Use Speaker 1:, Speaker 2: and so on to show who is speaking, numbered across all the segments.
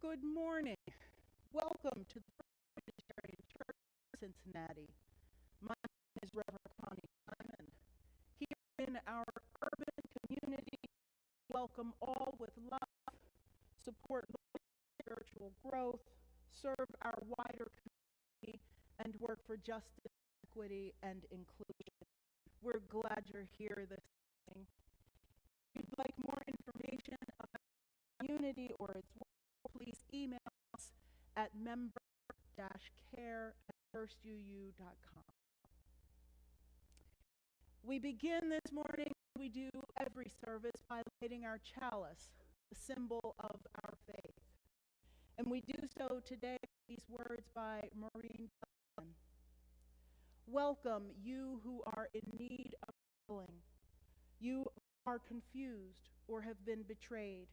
Speaker 1: Good morning. Welcome to the First Unitarian Church of Cincinnati. My name is Reverend Connie Simon. Here in our urban community, we welcome all with love, support spiritual growth, serve our wider community, and work for justice, equity, and inclusion. We're glad you're here this morning. If you'd like more information about the community or its work, please email us at member-care@firstuu.com. We begin this morning, as we do every service, by lighting our chalice, the symbol of our faith. And we do so today with these words by Maureen Cullen. Welcome, you who are in need of healing. You are confused or have been betrayed.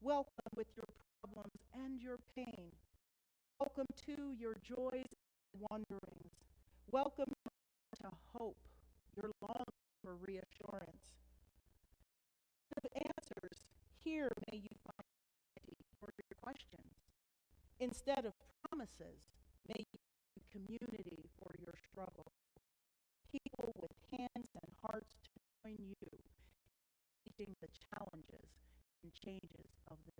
Speaker 1: Welcome with your problems and your pain. Welcome to your joys and wanderings. Welcome to hope, your longing for reassurance. Instead of answers, here may you find clarity for your questions. Instead of promises, may you find community for your struggle. People with hands and hearts to join you, meeting the challenges and changes of the day.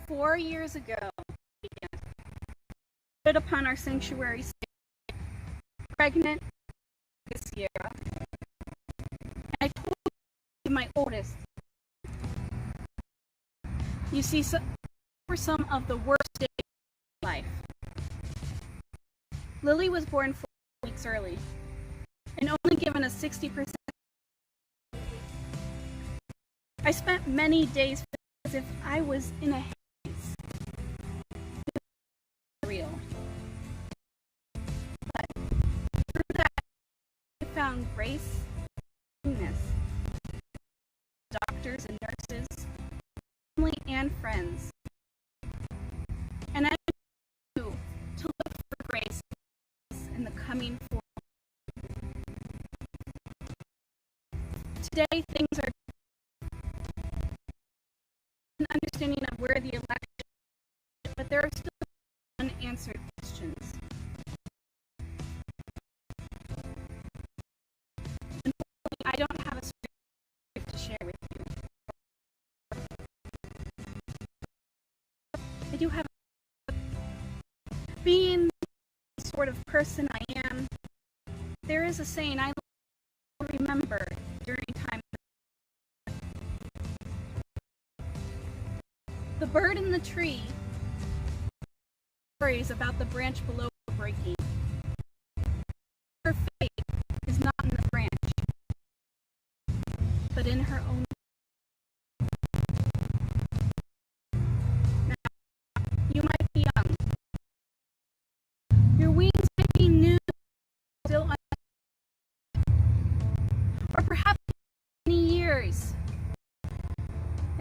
Speaker 2: "4 years ago, I stood upon our sanctuary stage, pregnant with Sierra, and I told you my oldest, you see, were some of the worst days of my life. Lily was born 4 weeks early, and only given a 60%. I spent many days as if I was in a haze. Real. But through that, I found grace and kindness. Doctors and nurses, family and friends. And I knew to look for grace in the coming forward. Today, things are an understanding of where the election, but there are still unanswered questions. Unfortunately, I don't have a script to share with you. I do have being the sort of person I am, there is a saying I remember during time. The bird in the tree worries about the branch below breaking. Her fate is not in the branch, but in her own. Now, you might be young. Your wings might be new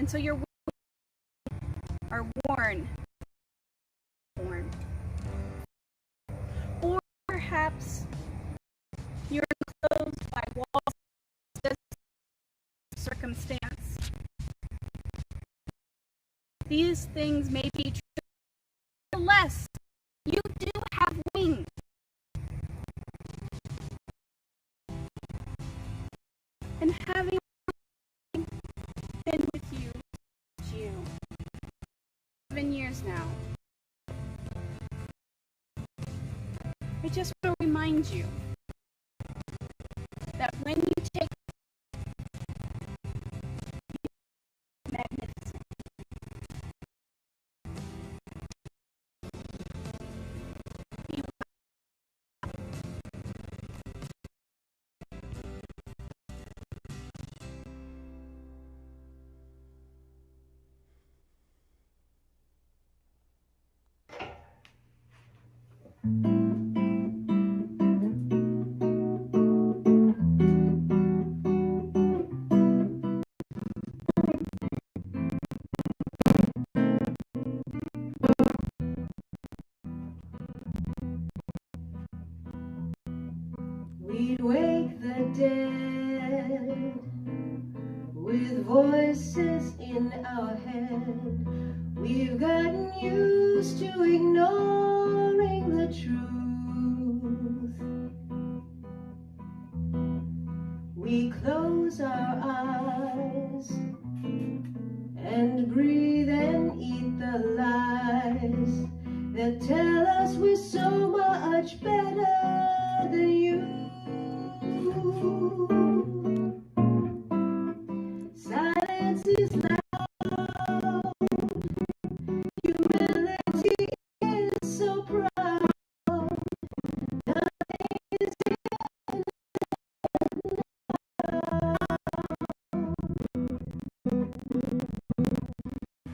Speaker 2: And so your are worn. Or perhaps you're enclosed by walls of circumstance. These things may be true. Nevertheless, you do have wings. And having been with you 7 years now, I just want to remind you that when you take magnificent,
Speaker 3: we'd wake the dead with voices in our head. We've gotten used to ignoring the truth. We close our eyes and breathe and eat the lies that tell us we're so much better than you. Silence is loud, humility is so proud. Nothing is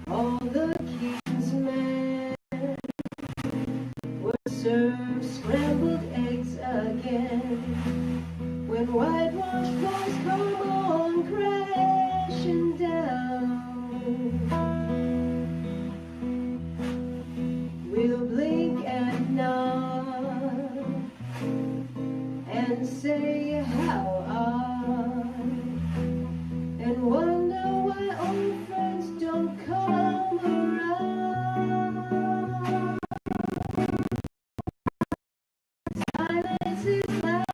Speaker 3: all the king's men were served scrambled eggs again. When whitewashed walls come on crashing down, we'll blink and nod and say how odd, and wonder why old friends don't come around. Silence is loud,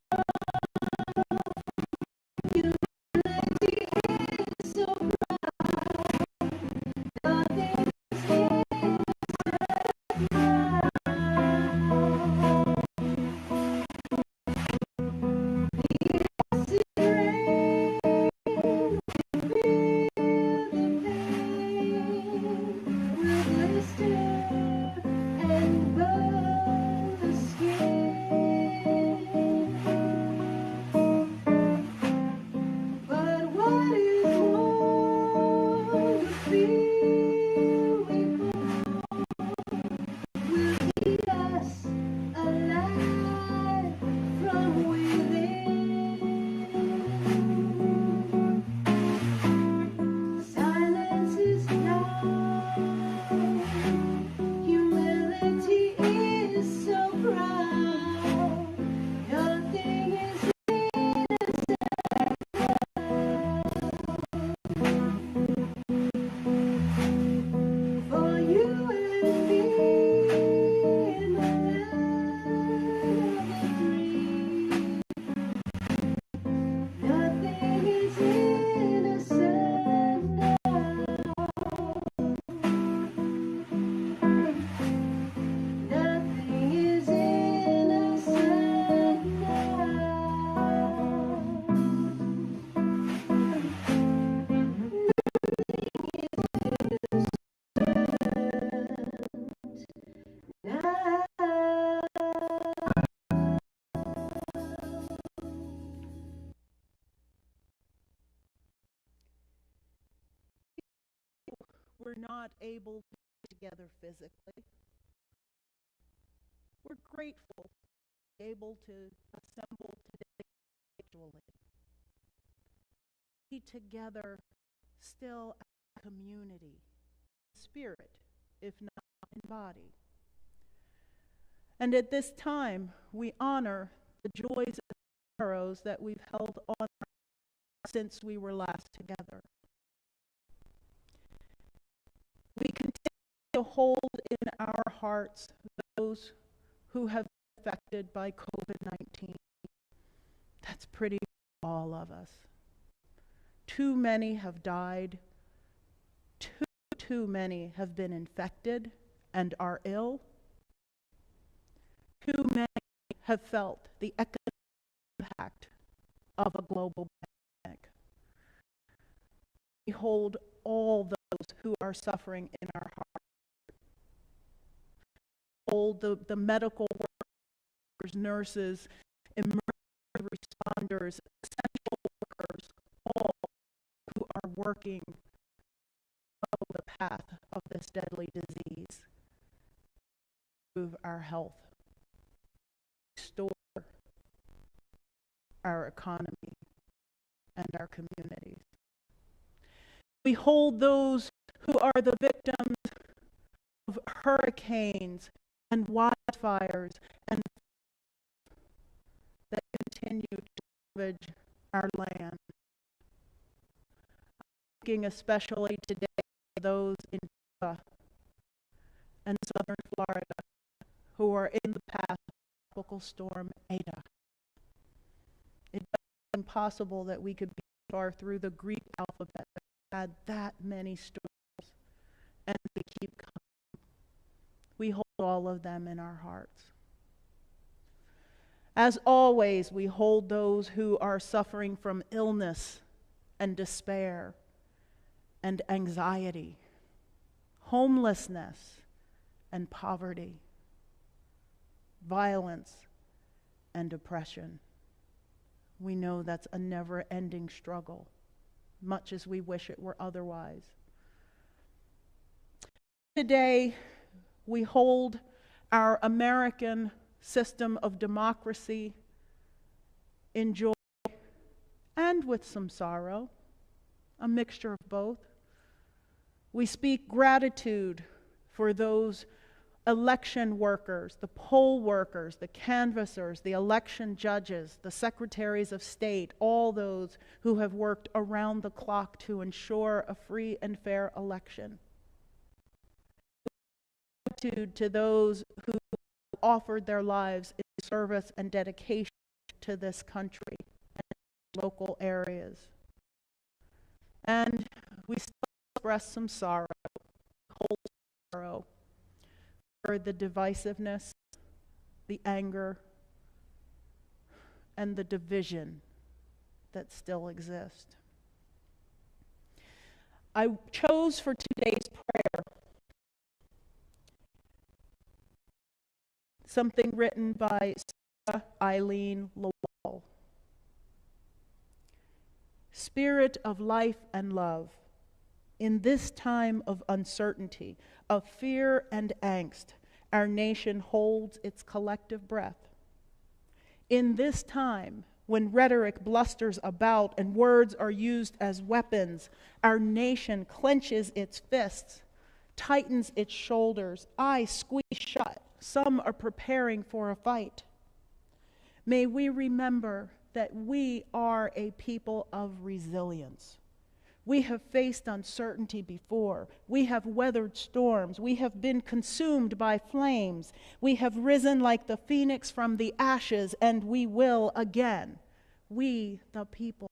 Speaker 3: humility is so proud. Nothing is
Speaker 1: we're not able to get together physically. We're grateful to be able to assemble today virtually. Be together still community, spirit, if not in body. And at this time, we honor the joys and sorrows that we've held on since we were last together. We continue to hold in our hearts those who have been affected by COVID-19. That's pretty much all of us. Too many have died. Too many have been infected and are ill. Too many have felt the economic impact of a global pandemic. We hold all those who are suffering in our heart. Hold the medical workers, nurses, emergency responders, essential workers, all who are working the path of this deadly disease. Improve our health, restore our economy and our communities. We hold those who are the victims of hurricanes and wildfires and that continue to ravage our land. I'm thinking especially today of those in Tampa and southern Florida who are in the path of tropical storm Eta. It's impossible that we could be far through the Greek alphabet that had that many storms, and they keep coming. We hold all of them in our hearts. As always, we hold those who are suffering from illness and despair and anxiety, homelessness and poverty, violence and oppression. We know that's a never-ending struggle, much as we wish it were otherwise. Today, we hold our American system of democracy in joy and with some sorrow, a mixture of both. We speak gratitude for those election workers, the poll workers, the canvassers, the election judges, the secretaries of state, all those who have worked around the clock to ensure a free and fair election. Gratitude to those who offered their lives in service and dedication to this country and local areas. And we still express some sorrow, cold sorrow, for the divisiveness, the anger, and the division that still exist. I chose for today's prayer something written by Sarah Eileen Lowell. Spirit of life and love, in this time of uncertainty, of fear and angst, our nation holds its collective breath. In this time, when rhetoric blusters about and words are used as weapons, our nation clenches its fists, tightens its shoulders, eyes squeeze shut. Some are preparing for a fight. May we remember that we are a people of resilience. We have faced uncertainty before. We have weathered storms. We have been consumed by flames. We have risen like the phoenix from the ashes, and we will again. We, the people.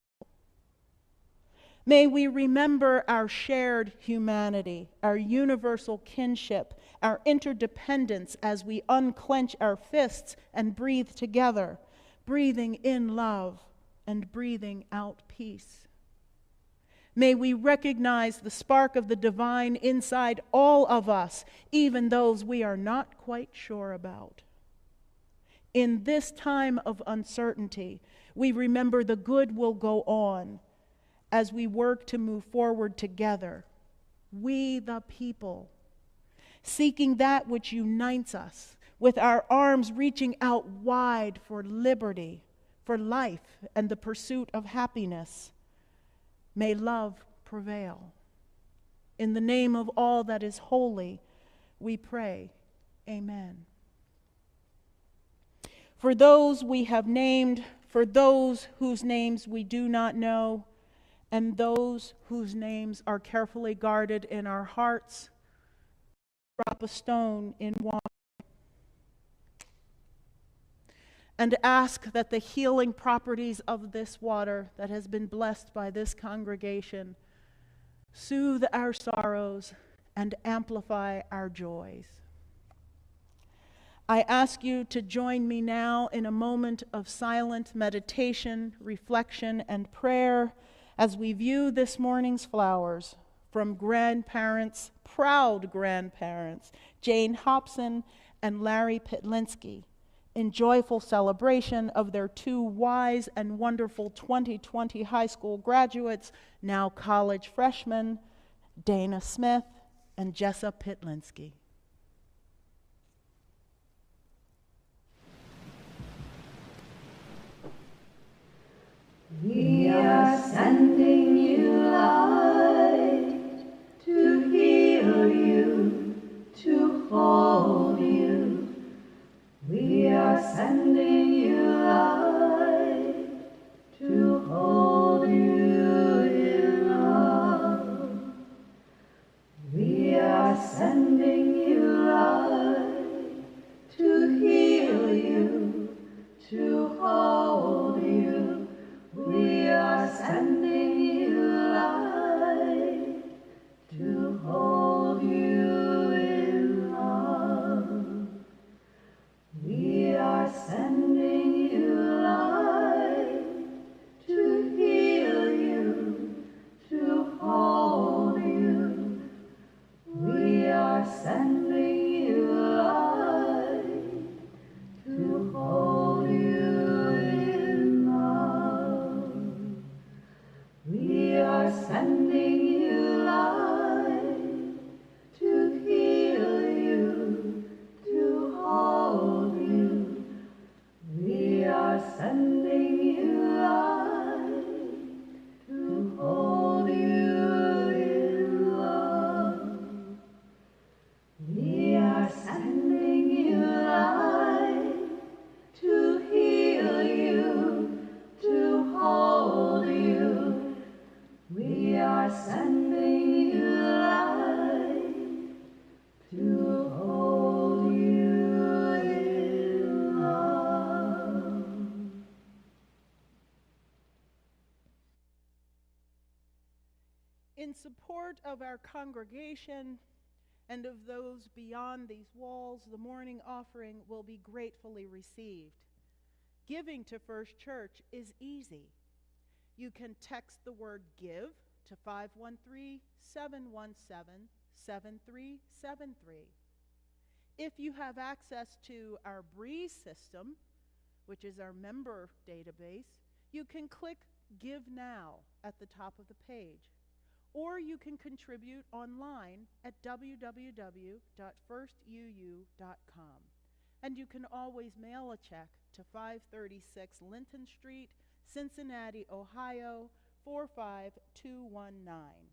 Speaker 1: May we remember our shared humanity, our universal kinship, our interdependence as we unclench our fists and breathe together, breathing in love and breathing out peace. May we recognize the spark of the divine inside all of us, even those we are not quite sure about. In this time of uncertainty, we remember the good will go on as we work to move forward together, we the people, seeking that which unites us, with our arms reaching out wide for liberty, for life, and the pursuit of happiness. May love prevail. In the name of all that is holy, we pray. Amen. For those we have named, for those whose names we do not know, and those whose names are carefully guarded in our hearts, drop a stone in water and ask that the healing properties of this water that has been blessed by this congregation soothe our sorrows and amplify our joys. I ask you to join me now in a moment of silent meditation, reflection, and prayer as we view this morning's flowers from grandparents, proud grandparents, Jane Hobson and Larry Pitlinsky, in joyful celebration of their two wise and wonderful 2020 high school graduates, now college freshmen, Dana Smith and Jessa Pitlinsky.
Speaker 3: We are sending you light to heal you, to hold you. We are sending you light to hold you in love. We are sending you light to heal you, to hold you. We are sending you light to hold you in love. We are sending you light to heal you, to hold you. We are sending you light to hold you in love. We are sending you light to heal you, to hold you. We are sending you light to hold you in love. We are sending you light to heal you, to hold you. We are sending you light to hold you in love.
Speaker 1: In support of our congregation and of those beyond these walls, the morning offering will be gratefully received. Giving to First Church is easy. You can text the word GIVE to 513-717-7373. If you have access to our Breeze system, which is our member database, you can click Give Now at the top of the page. Or you can contribute online at www.firstuu.com. And you can always mail a check to 536 Linton Street, Cincinnati, Ohio, 45219.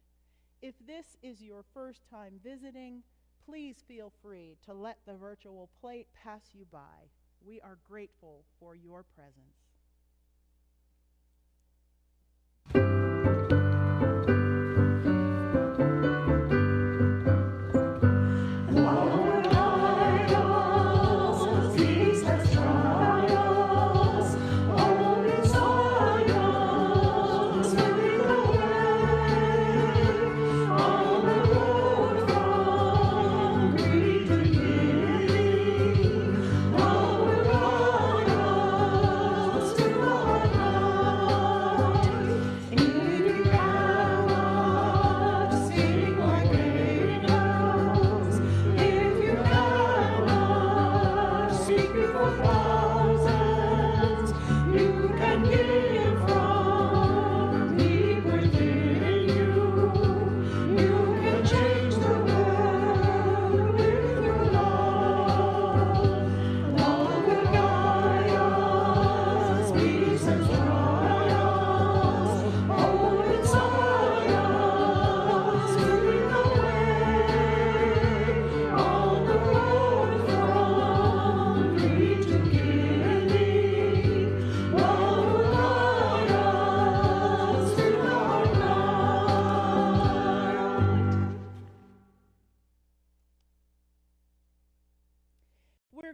Speaker 1: If this is your first time visiting, please feel free to let the virtual plate pass you by. We are grateful for your presence.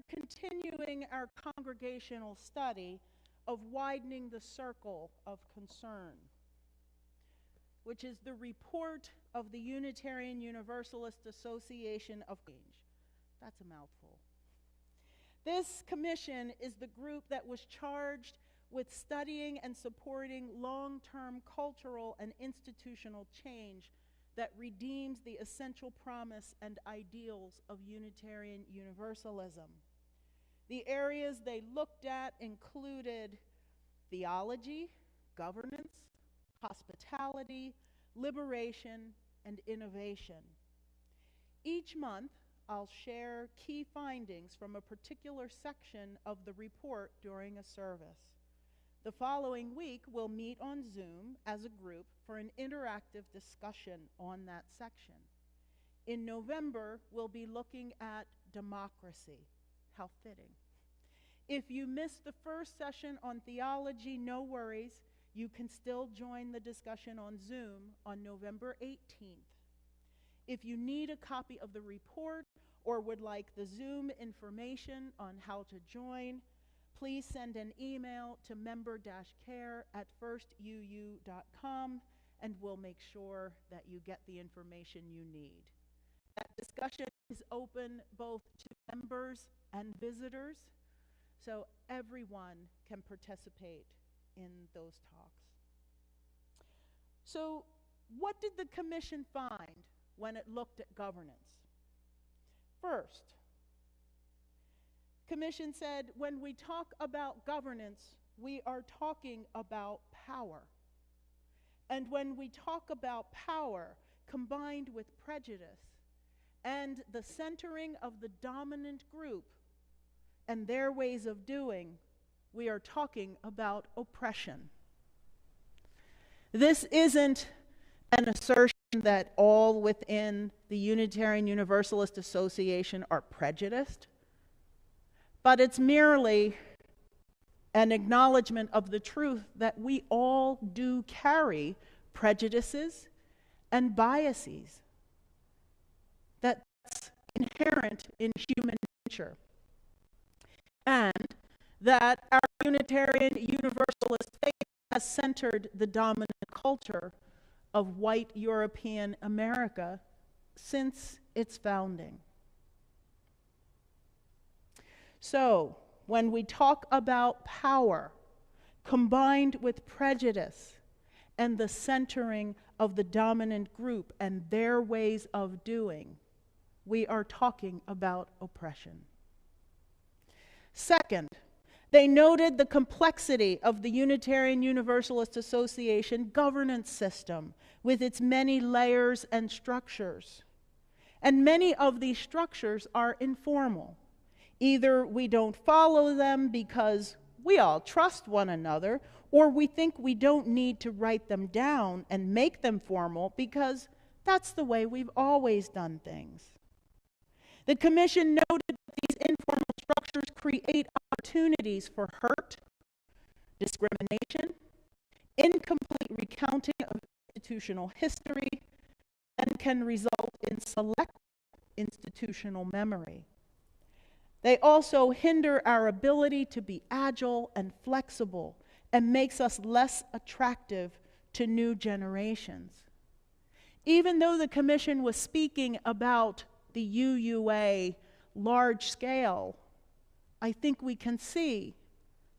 Speaker 1: continuing our congregational study of Widening the Circle of Concern, which is the report of the Unitarian Universalist Association of Change. That's a mouthful. This commission is the group that was charged with studying and supporting long-term cultural and institutional change that redeems the essential promise and ideals of Unitarian Universalism. The areas they looked at included theology, governance, hospitality, liberation, and innovation. Each month, I'll share key findings from a particular section of the report during a service. The following week, we'll meet on Zoom as a group for an interactive discussion on that section. In November, we'll be looking at democracy. How fitting. If you missed the first session on theology, no worries. You can still join the discussion on Zoom on November 18th. If you need a copy of the report or would like the Zoom information on how to join, please send an email to member-care@firstuu.com and we'll make sure that you get the information you need. That discussion is open both to members and visitors, so everyone can participate in those talks. So, what did the commission find when it looked at governance? First, commission said when we talk about governance, we are talking about power. And when we talk about power combined with prejudice and the centering of the dominant group and their ways of doing, we are talking about oppression. This isn't an assertion that all within the Unitarian Universalist Association are prejudiced, but it's merely an acknowledgement of the truth that we all do carry prejudices and biases. That's inherent in human nature. And that our Unitarian Universalist faith has centered the dominant culture of white European America since its founding. So, when we talk about power combined with prejudice and the centering of the dominant group and their ways of doing, we are talking about oppression. Second, they noted the complexity of the Unitarian Universalist Association governance system with its many layers and structures. And many of these structures are informal. Either we don't follow them because we all trust one another, or we think we don't need to write them down and make them formal because that's the way we've always done things. The commission noted that these informal structures create opportunities for hurt, discrimination, incomplete recounting of institutional history, and can result in selective institutional memory. They also hinder our ability to be agile and flexible and makes us less attractive to new generations. Even though the commission was speaking about the UUA large scale, I think we can see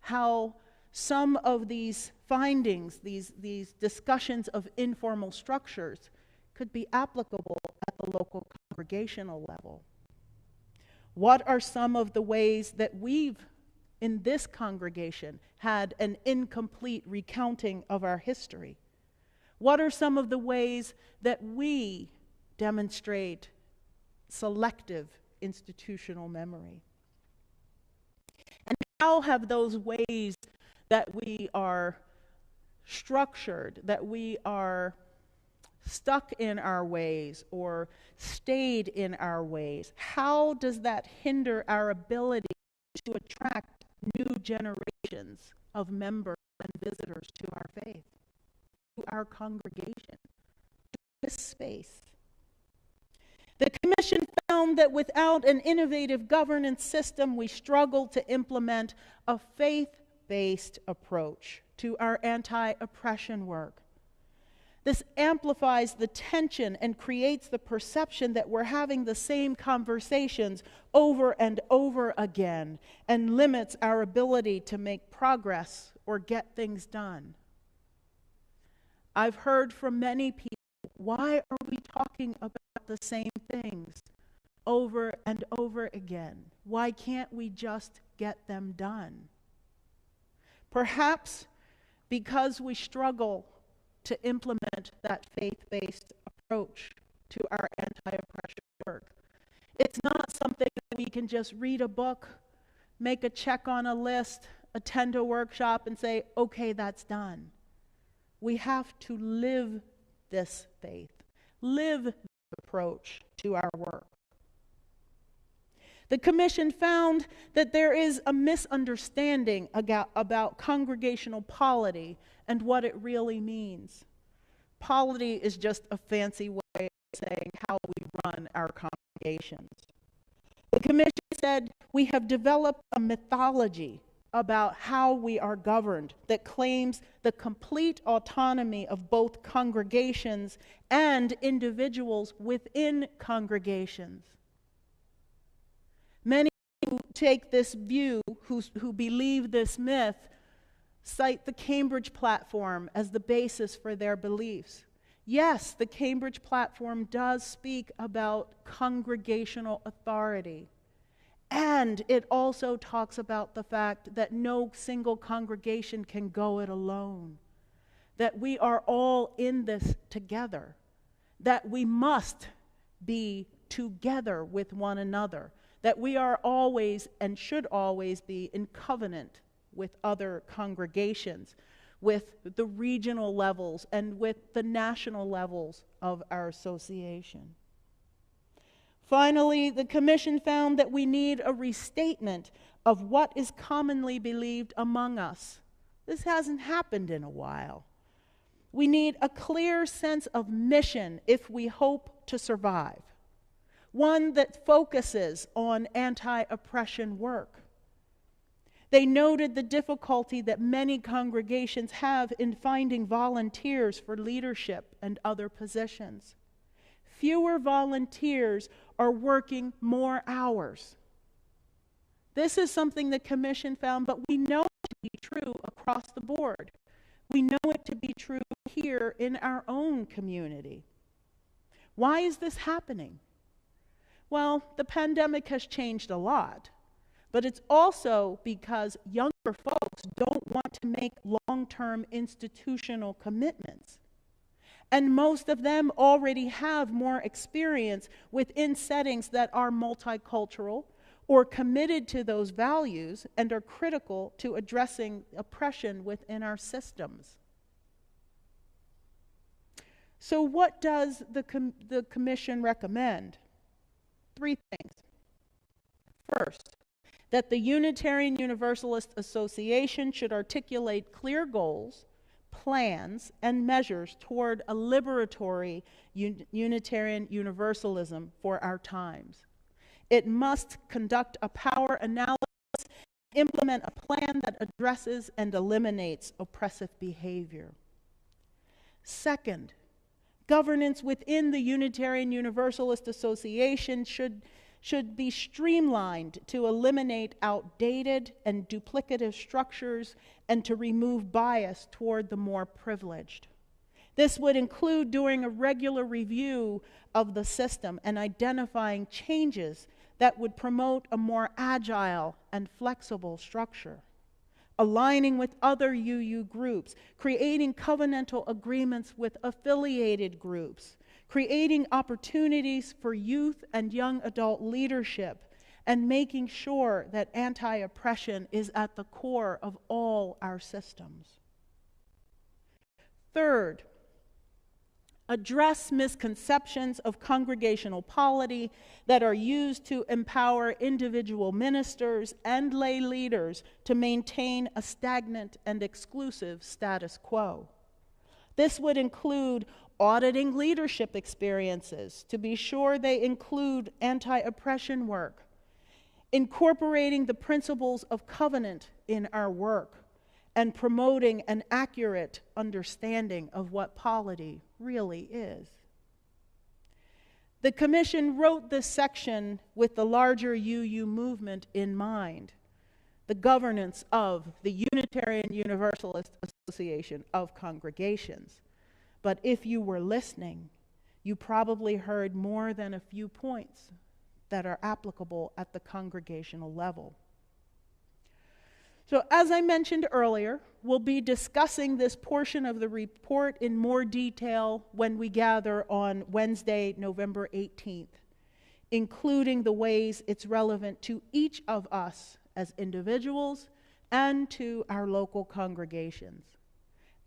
Speaker 1: how some of these findings, these discussions of informal structures, could be applicable at the local congregational level. What are some of the ways that we've, in this congregation, had an incomplete recounting of our history? What are some of the ways that we demonstrate selective institutional memory? And how have those ways that we are structured, that we are stuck in our ways or stayed in our ways, how does that hinder our ability to attract new generations of members and visitors to our faith, to our congregation, to this space? The commission found that without an innovative governance system, we struggle to implement a faith-based approach to our anti-oppression work. This amplifies the tension and creates the perception that we're having the same conversations over and over again, and limits our ability to make progress or get things done. I've heard from many people, why are we talking about the same things over and over again? Why can't we just get them done? Perhaps because we struggle to implement that faith-based approach to our anti-oppression work. It's not something that we can just read a book, make a check on a list, attend a workshop, and say, okay, that's done. We have to live this faith, live this approach to our work. The Commission found that there is a misunderstanding about congregational polity and what it really means. Polity is just a fancy way of saying how we run our congregations. The Commission said, we have developed a mythology about how we are governed that claims the complete autonomy of both congregations and individuals within congregations. Many who take this view, who believe this myth, cite the Cambridge Platform as the basis for their beliefs. Yes, the Cambridge Platform does speak about congregational authority. And it also talks about the fact that no single congregation can go it alone. That we are all in this together. That we must be together with one another. That we are always and should always be in covenant with other congregations, with the regional levels and with the national levels of our association. Finally, the Commission found that we need a restatement of what is commonly believed among us. This hasn't happened in a while. We need a clear sense of mission if we hope to survive. One that focuses on anti-oppression work. They noted the difficulty that many congregations have in finding volunteers for leadership and other positions. Fewer volunteers are working more hours. This is something the Commission found, but we know it to be true across the board. We know it to be true here in our own community. Why is this happening? Well, the pandemic has changed a lot. But it's also because younger folks don't want to make long-term institutional commitments. And most of them already have more experience within settings that are multicultural or committed to those values and are critical to addressing oppression within our systems. So what does the Commission recommend? 3 things. First, that the Unitarian Universalist Association should articulate clear goals, plans, and measures toward a liberatory Unitarian Universalism for our times. It must conduct a power analysis, implement a plan that addresses and eliminates oppressive behavior. Second, governance within the Unitarian Universalist Association should be streamlined to eliminate outdated and duplicative structures and to remove bias toward the more privileged. This would include doing a regular review of the system and identifying changes that would promote a more agile and flexible structure, aligning with other UU groups, creating covenantal agreements with affiliated groups, creating opportunities for youth and young adult leadership, and making sure that anti-oppression is at the core of all our systems. Third, address misconceptions of congregational polity that are used to empower individual ministers and lay leaders to maintain a stagnant and exclusive status quo. This would include auditing leadership experiences to be sure they include anti-oppression work, incorporating the principles of covenant in our work, and promoting an accurate understanding of what polity really is. The Commission wrote this section with the larger UU movement in mind, the governance of the Unitarian Universalist Association of Congregations. But if you were listening, you probably heard more than a few points that are applicable at the congregational level. So as I mentioned earlier, we'll be discussing this portion of the report in more detail when we gather on Wednesday, November 18th, including the ways it's relevant to each of us as individuals and to our local congregations.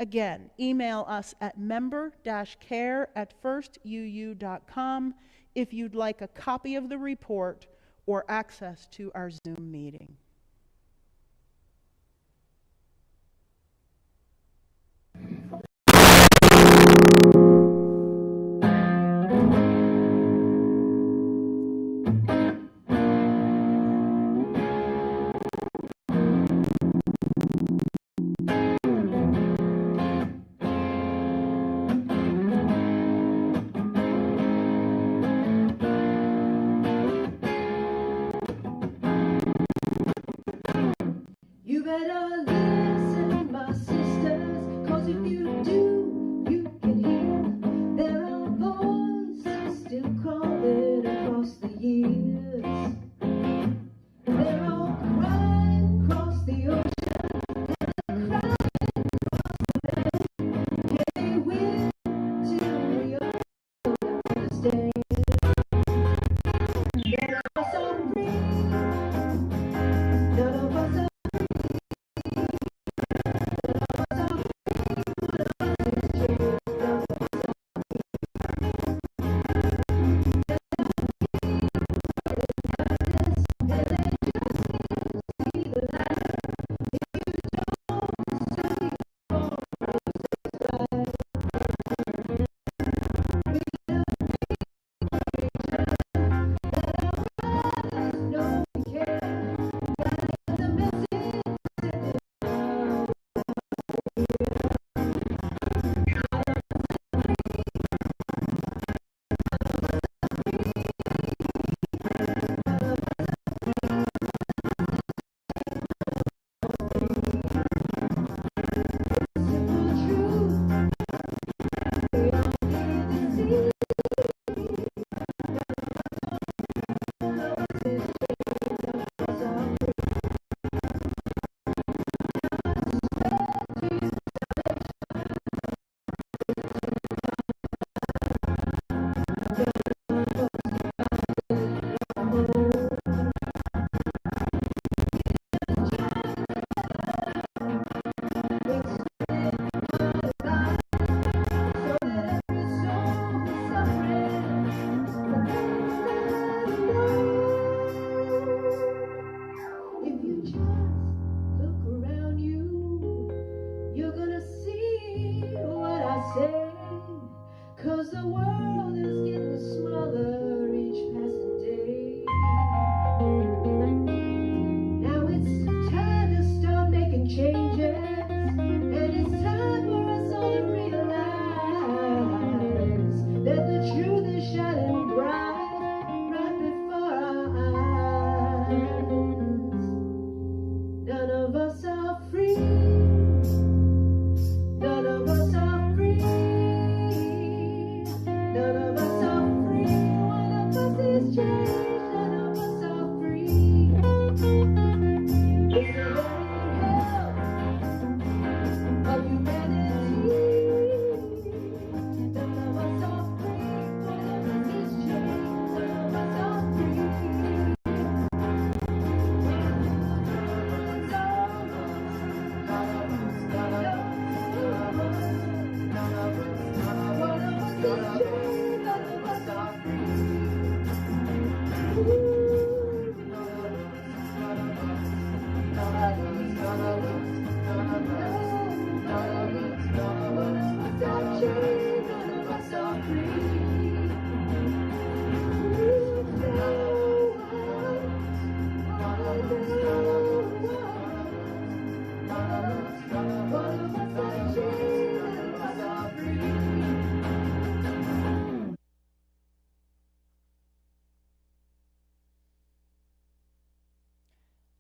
Speaker 1: Again, email us at member-care@firstuu.com if you'd like a copy of the report or access to our Zoom meeting.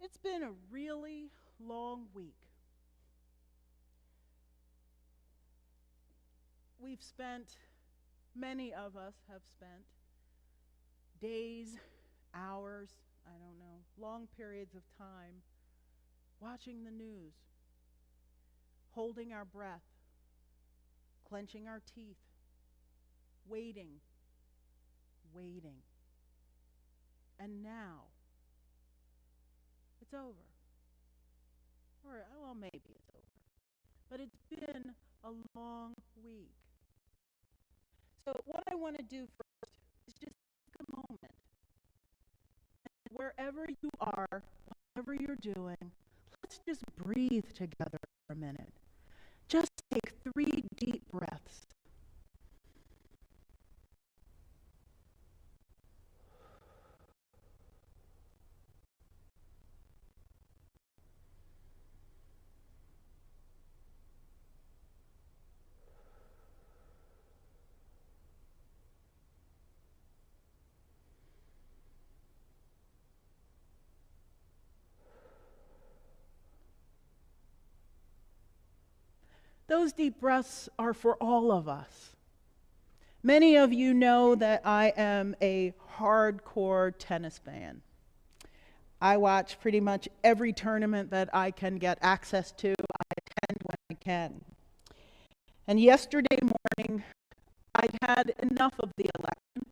Speaker 1: It's been a really long week. Many of us have spent days, hours, I don't know, long periods of time watching the news, holding our breath, clenching our teeth, waiting. And now, it's over. Or, well, maybe it's over. But it's been a long week. So what I want to do first is just take a moment. And wherever you are, whatever you're doing, let's just breathe together for a minute. Just take 3 deep breaths. Those deep breaths are for all of us. Many of you know that I am a hardcore tennis fan. I watch pretty much every tournament that I can get access to. I attend when I can. And yesterday morning, I'd had enough of the election.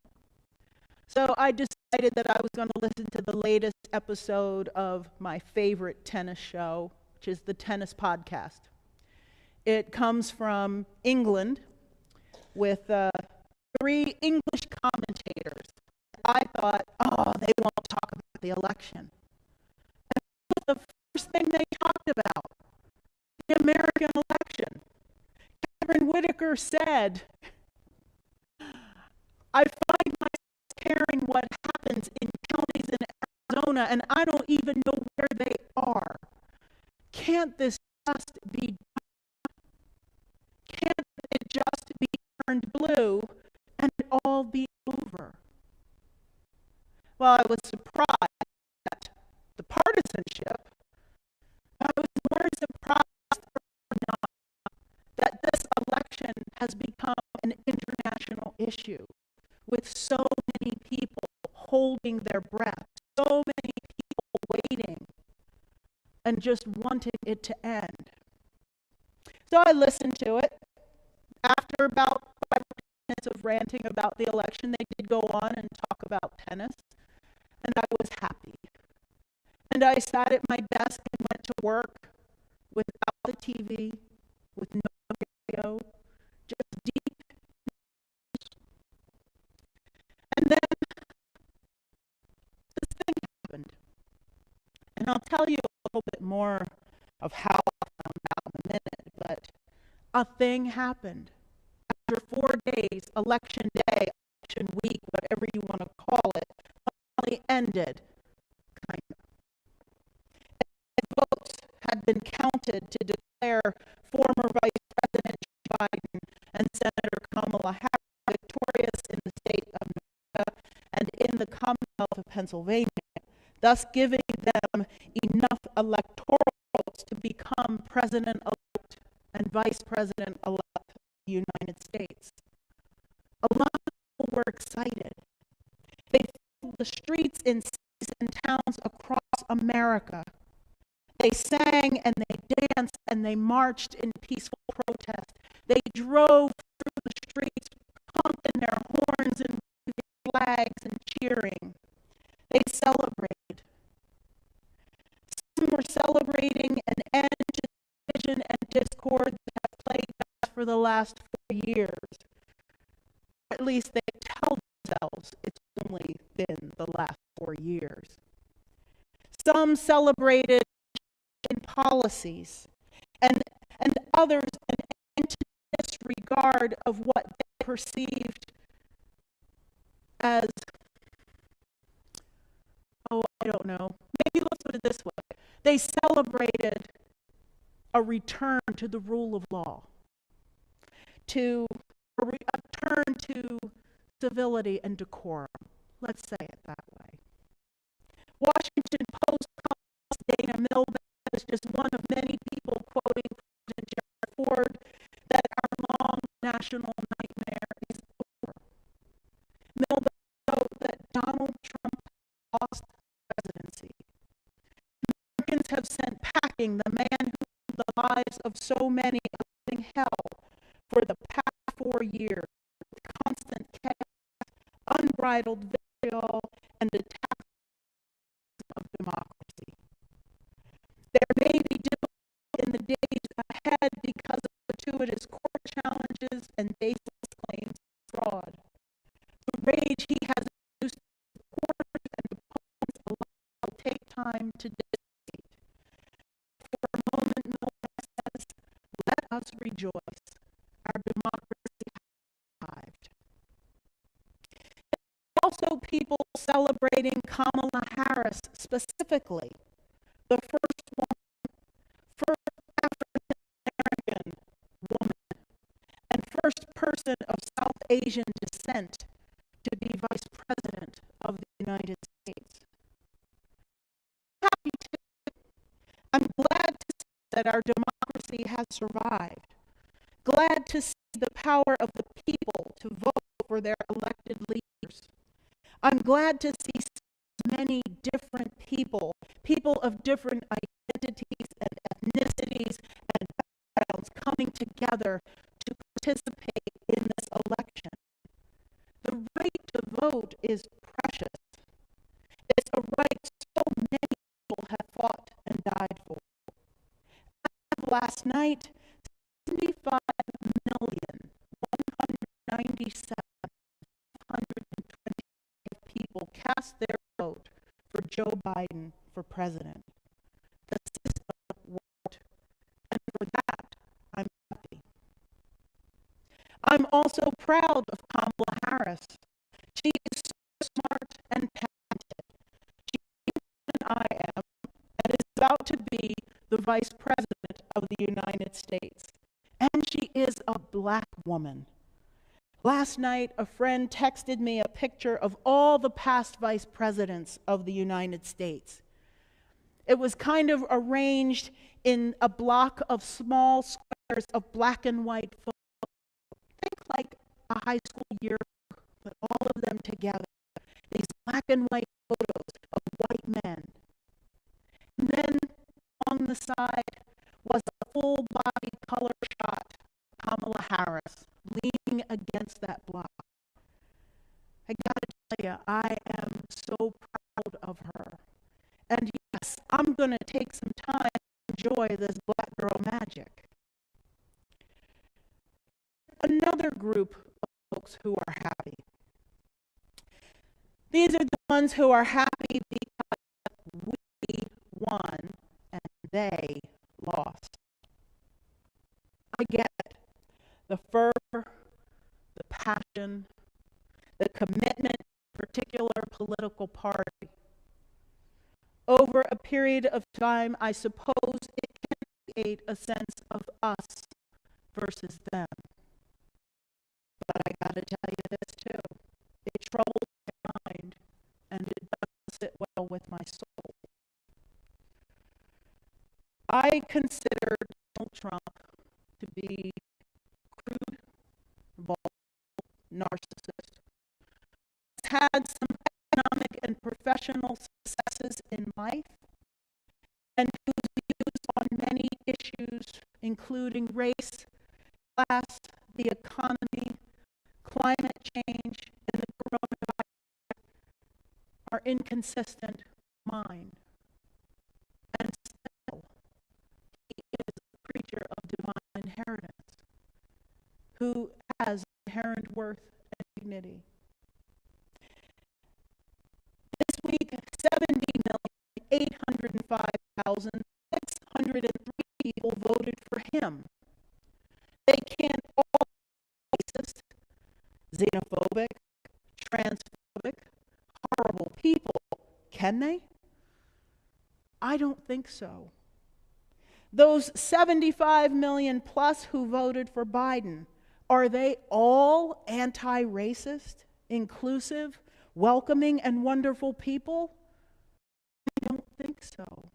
Speaker 1: So I decided that I was going to listen to the latest episode of my favorite tennis show, which is the Tennis Podcast. It comes from England with 3 English commentators. I thought, they won't talk about the election. And what was the first thing they talked about? The American election. Catherine Whitaker said, I find myself caring what happens in counties in Arizona, and I don't even know where they are. Can't this just be done? Can't it just be turned blue and it all be over? Well, I was surprised at the partisanship. I was more surprised that this election has become an international issue with so many people holding their breath, so many people waiting and just wanting it to end. So I listened to it. After about 5 minutes of ranting about the election, they did go on and talk about tennis, and I was happy. And I sat at my desk and went to work without the TV, with no radio, just deep. And then this thing happened. And I'll tell you a little bit more of how I found out in a minute, but a thing happened. After 4 days, election day, election week, whatever you want to call it, finally ended, kind of. And votes had been counted to declare former Vice President Joe Biden and Senator Kamala Harris victorious in the state of Nevada and in the Commonwealth of Pennsylvania, thus giving them enough electoral votes to become President-elect and Vice President-elect of the United States. A lot of people were excited. They filled the streets in cities and towns across America. They sang and they danced and they marched in peaceful protest. They drove through the streets, honking their horns and waving flags and cheering. They celebrated. Some were celebrating an end to division and discord that have plagued us for the last 4 years. At least they tell themselves it's only been the last 4 years. Some celebrated in policies, and others an end to disregard of what they perceived as, I don't know, maybe let's put it this way. They celebrated a return to the rule of law, to a return to civility and decorum. Let's say it that way. Washington Post columnist Dana Milbank is just one of many people quoting President Gerald Ford that our long national nightmare is over. Milbank wrote that Donald Trump lost the presidency. Americans have sent packing the man who made the lives of so many a living hell for the past 4 years, with constant chaos, unbridled vitriol, and attacks of democracy. There may be difficulty in the days ahead because of gratuitous court challenges and baseless claims of fraud. The rage he has induced supporters and opponents alike will take time to dissipate. For a moment, Milbank says, let us rejoice. Our democracy has arrived. Also, people celebrating Kamala Harris specifically, the first African American woman, and first person of South Asian descent to be vice president of the United States. I'm happy too. I'm glad to see that our democracy has survived. Glad to see the power of the people to vote for their elected leaders. I'm glad to see so many different people of different identities and ethnicities and backgrounds coming together to participate in this election. The right to vote is precious. It's a right so many people have fought and died for. As of last night, 75,197,525 people cast their vote for Joe Biden for president. The system worked, and for that, I'm happy. I'm also proud of Kamala Harris. She is so smart and talented. She is than I am, and is about to be the vice president of the United States. And she is a black woman. Last night, a friend texted me a picture of all the past vice presidents of the United States. It was kind of arranged in a block of small squares of black and white photos. Think like a high school yearbook, but all of them together. These black and white photos of white men. And then on the side was a full body color shot of Kamala Harris leaning against that block. I gotta tell you, I am so proud of her. And yes, I'm gonna take some time to enjoy this black girl magic. Another group of folks who are happy. These are the ones who are happy because we won and they lost. I get it. The fervor, the passion, the commitment to a particular political party. Over a period of time, I suppose it can create a sense of us versus them. But I gotta tell you this too. It troubles my mind, and it doesn't sit well with my soul. I consider Donald Trump to be crude, volatile, narcissist. He's had some economic and professional successes in life, and whose views on many issues, including race, class, the economy, climate change, and the coronavirus, are inconsistent with mine. And still, he is a creature of divine inheritance, who has inherent worth and dignity. This week, 70,805,603 people voted for him. They can't all be racist, xenophobic, transphobic, horrible people, can they? I don't think so. Those 75 million plus who voted for Biden, are they all anti-racist, inclusive, welcoming, and wonderful people? I don't think so.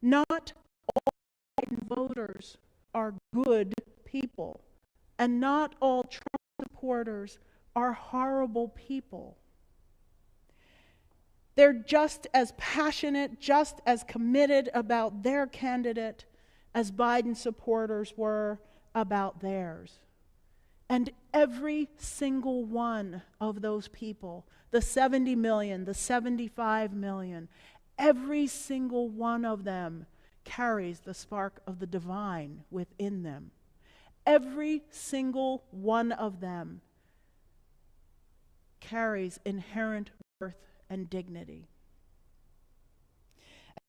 Speaker 1: Not all Biden voters are good people, and not all Trump supporters are horrible people. They're just as passionate, just as committed about their candidate as Biden supporters were about theirs. And every single one of those people, the 70 million, the 75 million, every single one of them carries the spark of the divine within them. Every single one of them carries inherent worth and dignity.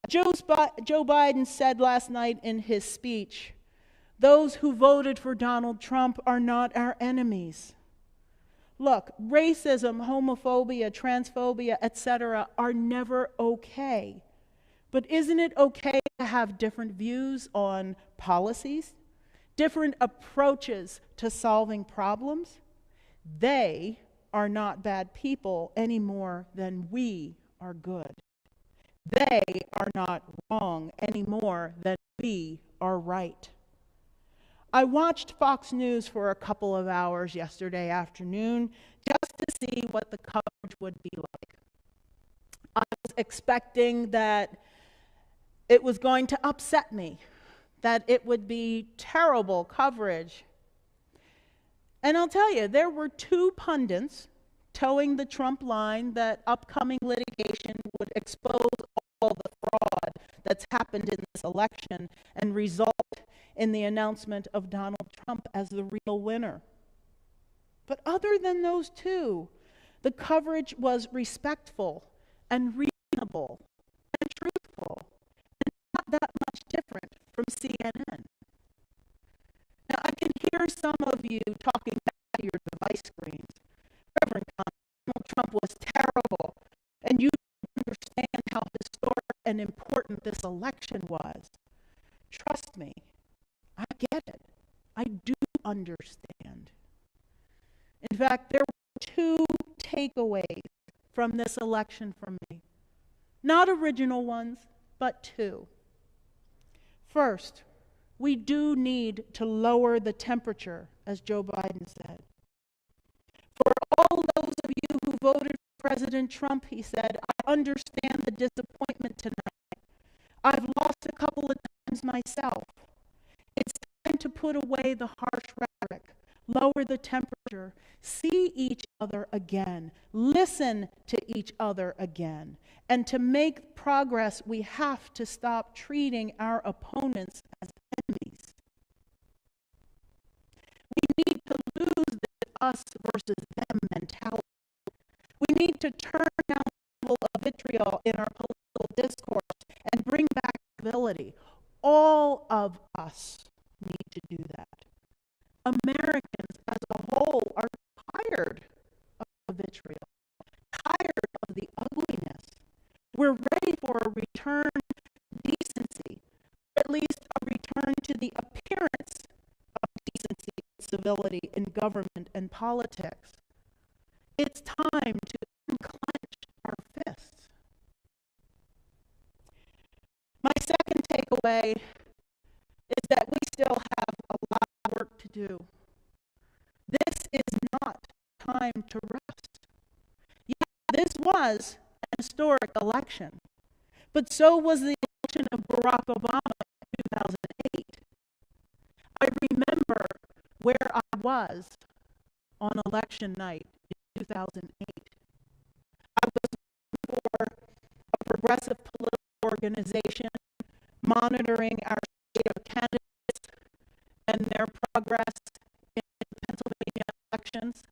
Speaker 1: Joe Biden said last night in his speech, those who voted for Donald Trump are not our enemies. Look, racism, homophobia, transphobia, etc. are never okay. But isn't it okay to have different views on policies, different approaches to solving problems? They are not bad people any more than we are good. They are not wrong any more than we are right. I watched Fox News for a couple of hours yesterday afternoon just to see what the coverage would be like. I was expecting that it was going to upset me, that it would be terrible coverage. And I'll tell you, there were two pundits towing the Trump line that upcoming litigation would expose all the fraud that's happened in this election and result in the announcement of Donald Trump as the real winner. But other than those two, the coverage was respectful and reasonable and truthful and not that much different from CNN. Now, I can hear some of you talking back to your device screens. Reverend Donald Trump was terrible, and you don't understand how historic and important this election was. Trust me, I get it. I do understand. In fact, there were two takeaways from this election for me. Not original ones, but two. First, we do need to lower the temperature, as Joe Biden said. For all those of you who voted for President Trump, he said, I understand the disappointment tonight. I've lost a couple of times myself. It's time to put away the harsh rhetoric, lower the temperature, see each other again, listen to each other again. And to make progress, we have to stop treating our opponents as enemies. We need to lose this us versus them mentality. We need to turn down the level of vitriol in our political discourse and bring back civility. All of us need to do that. Americans as a whole are tired of the vitriol, tired of the ugliness. We're ready for a return to decency, or at least a return to the appearance of decency and civility in government and politics. It's time to unclench our fists. My second takeaway is that we still have a lot of work to do. This is not time to rest. Yeah, this was an historic election, but so was the election of Barack Obama in 2008. I remember where I was on election night in 2008. I was for a progressive political organization monitoring our state of candidates and their progress in the Pennsylvania elections.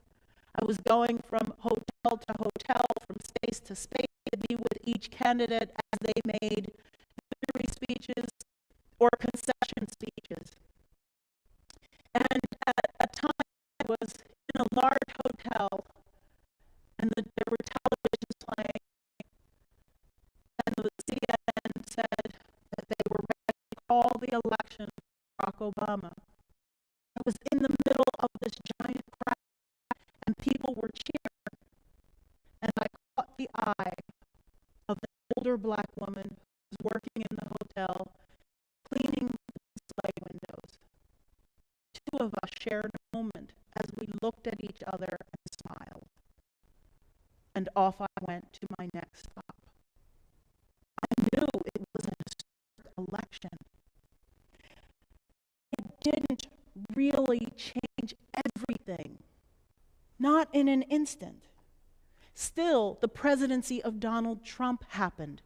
Speaker 1: I was going from hotel to hotel, from space to space, to be with each candidate as they made victory speeches or concession speeches. And at a time I was in a large hotel, and there were televisions playing, and the CNN said that they were ready to call the election of Barack Obama. I was in the middle of this giant crowd, and people were cheering, and I caught the eye of an older black woman who was working in the hotel. hotel, cleaning the display windows. Two of us shared a moment as we looked at each other and smiled. And off I went to my next stop. I knew it was an historic election. It didn't really change everything. Not in an instant. Still, the presidency of Donald Trump happened,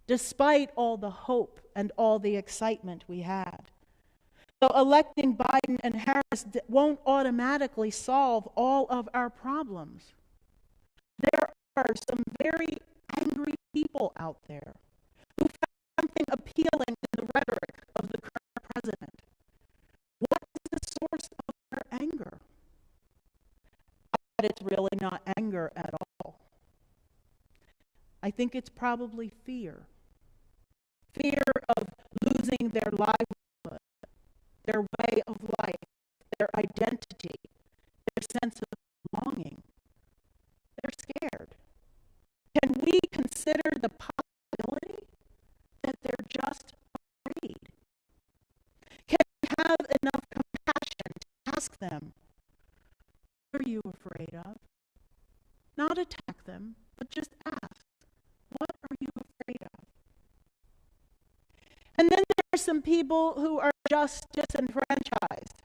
Speaker 1: despite all the hope and all the excitement we had. So electing Biden and Harris won't automatically solve all of our problems. There are some very angry people out there who found something appealing in the rhetoric of the current president. What is the source of their anger? I bet it's really not anger at all. I think it's probably fear. Fear of losing their livelihood, their way of life, their identity, their sense of belonging. They're scared. Can we consider the possibility that they're just afraid? Can we have enough compassion to ask them, what are you afraid of? Not attack them, but just ask, what are you afraid of? And then there are some people who are just disenfranchised.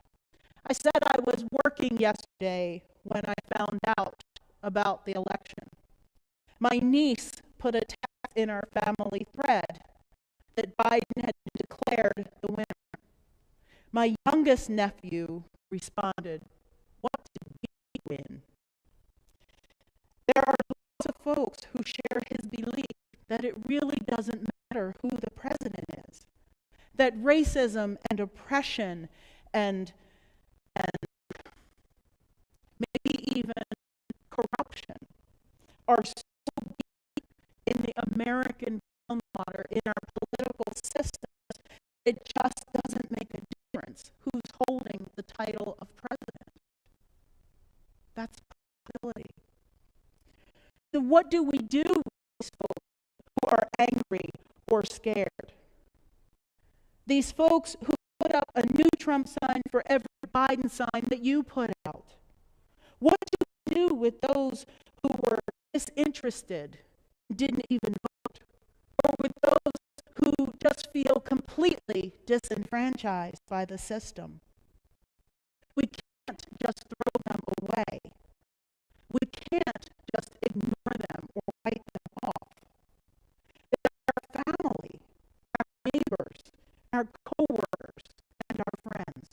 Speaker 1: I said I was working yesterday when I found out about the election. My niece put a text in our family thread that Biden had declared the winner. My youngest nephew responded, "What did we win?" There are lots of folks who share his belief that it really doesn't matter who the president is, that racism and oppression and maybe even corruption are so deep in the American groundwater, in our political systems, it just doesn't make a difference who's holding the title of president. That's a possibility. So what do we do with these folks who are angry or scared? These folks who put up a new Trump sign for every Biden sign that you put out. What do we do with those who were disinterested, didn't even vote? Or with those who just feel completely disenfranchised by the system? We can't just throw them away. We can't just ignore them or write them off. They're our family, our neighbors, our co-workers, and our friends.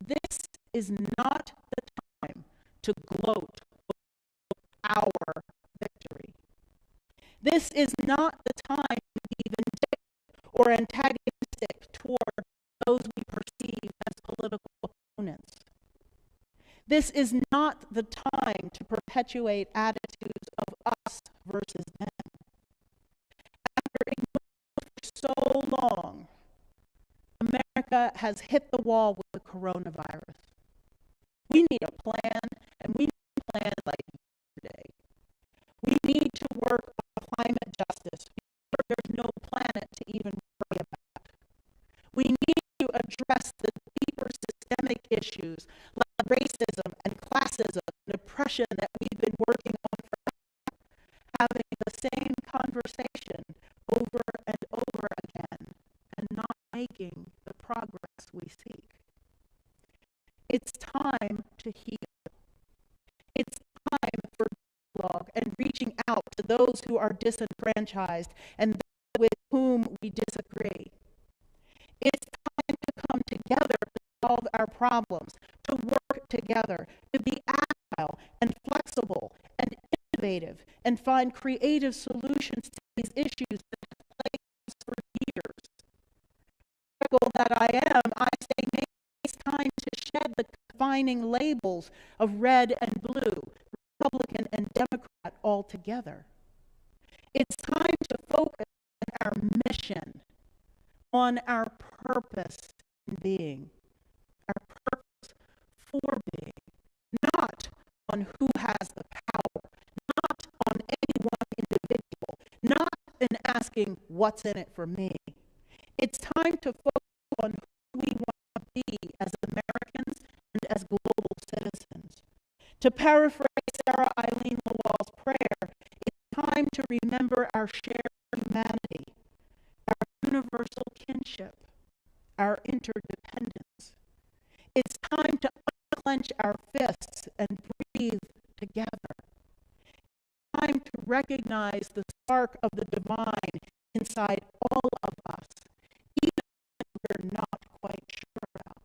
Speaker 1: This is not the time to gloat over our victory. This is not the time to be vindictive or antagonistic toward those we perceive as political opponents. This is not the time to perpetuate attitudes of us versus them. After ignoring for so long, America has hit the wall with the coronavirus. We need a plan, and we need a plan like yesterday. We need to work on climate justice because there's no planet to even worry about. We need to address the deeper systemic issues like racism and classism and oppression that we've been working on forever, having the same conversation over and over again and not making the progress we seek. It's time to heal. It's time for dialogue and reaching out to those who are disenfranchised and those with whom we disagree. It's time to come together to solve our problems, to work together, to be agile and flexible and innovative and find creative solutions to these issues that have plagued us for years. Critical that I am, I say maybe it's time to shed the defining labels of red and blue, Republican and Democrat altogether. It's time to focus on our mission, on our purpose in being, our purpose for being, not on who has the power, not on any one individual, not in asking asking, what's in it for me? It's time to focus on who we want to be as Americans and as global citizens. To paraphrase Sarah Eileen Lawal's prayer, it's time to remember our shared humanity, our universal kinship, our interdependence. It's time to unclench our fists and breathe together. It's time to recognize the spark of the divine inside all of us, even when we're not quite sure about.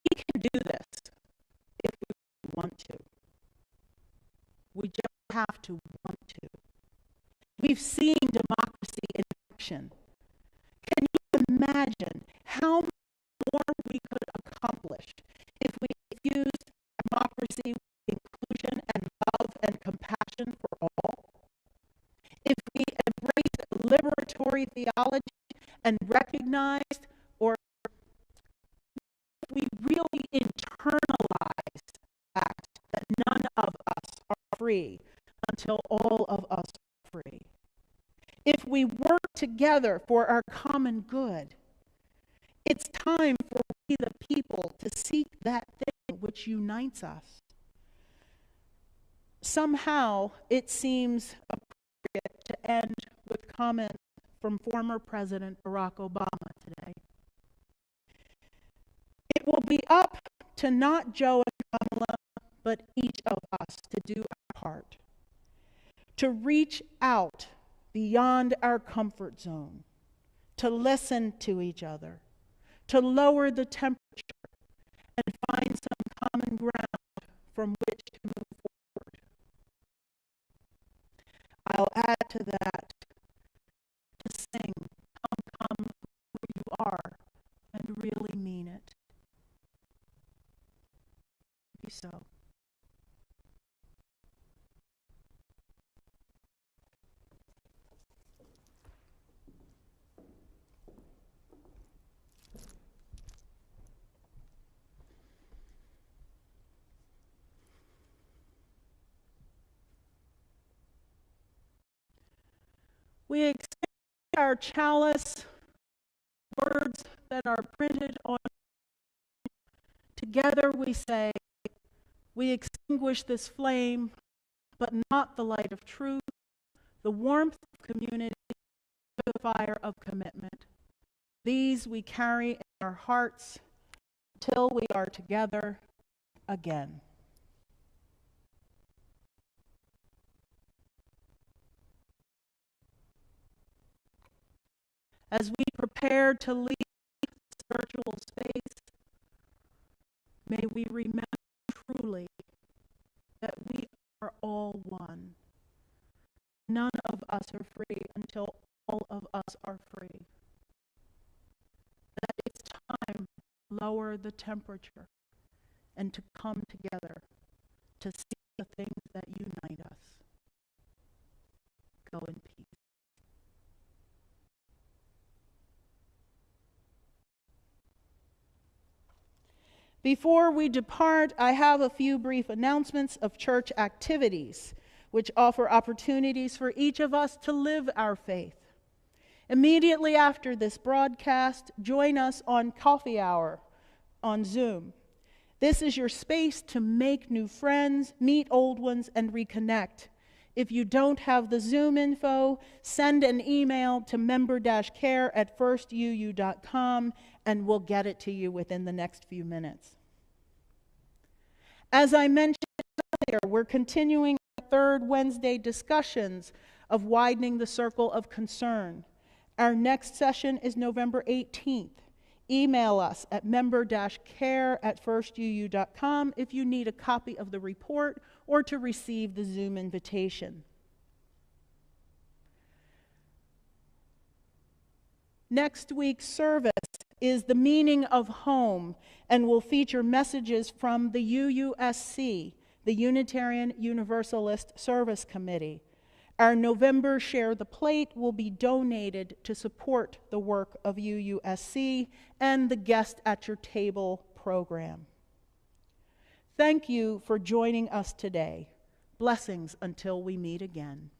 Speaker 1: We can do this if we want to. We just have to want to. We've seen democracy in action. Can you imagine how much more we could accomplish if we infused democracy with inclusion and love and compassion for all? If we embraced liberatory theology and recognized, or if we really internalized the fact that none of us are free until all of us are free. If we work together for our common good, it's time for we the people to seek that thing which unites us. Somehow, it seems appropriate to end with comments from former President Barack Obama today. It will be up to not Joe and Kamala, but each of us to do our part, to reach out beyond our comfort zone, to listen to each other, to lower the temperature, and find some common ground from which to move forward. I'll add to that to sing, come who you are, and really mean it. Be so. We extend our chalice, words that are printed on. Together we say, we extinguish this flame, but not the light of truth, the warmth of community, the fire of commitment. These we carry in our hearts until we are together again. As we prepare to leave this virtual space, may we remember truly that we are all one. None of us are free until all of us are free. That it's time to lower the temperature and to come together to see the things that unite us. Go in peace. Before we depart, I have a few brief announcements of church activities, which offer opportunities for each of us to live our faith. Immediately after this broadcast, join us on Coffee Hour on Zoom. This is your space to make new friends, meet old ones, and reconnect. If you don't have the Zoom info, send an email to member-care@firstuu.com and we'll get it to you within the next few minutes. As I mentioned earlier, we're continuing our third Wednesday discussions of widening the circle of concern. Our next session is November 18th. Email us at member-care@firstuu.com if you need a copy of the report or to receive the Zoom invitation. Next week's service is the meaning of home and will feature messages from the UUSC, the Unitarian Universalist Service Committee. Our November Share the Plate will be donated to support the work of UUSC and the Guest at Your Table program. Thank you for joining us today. Blessings until we meet again.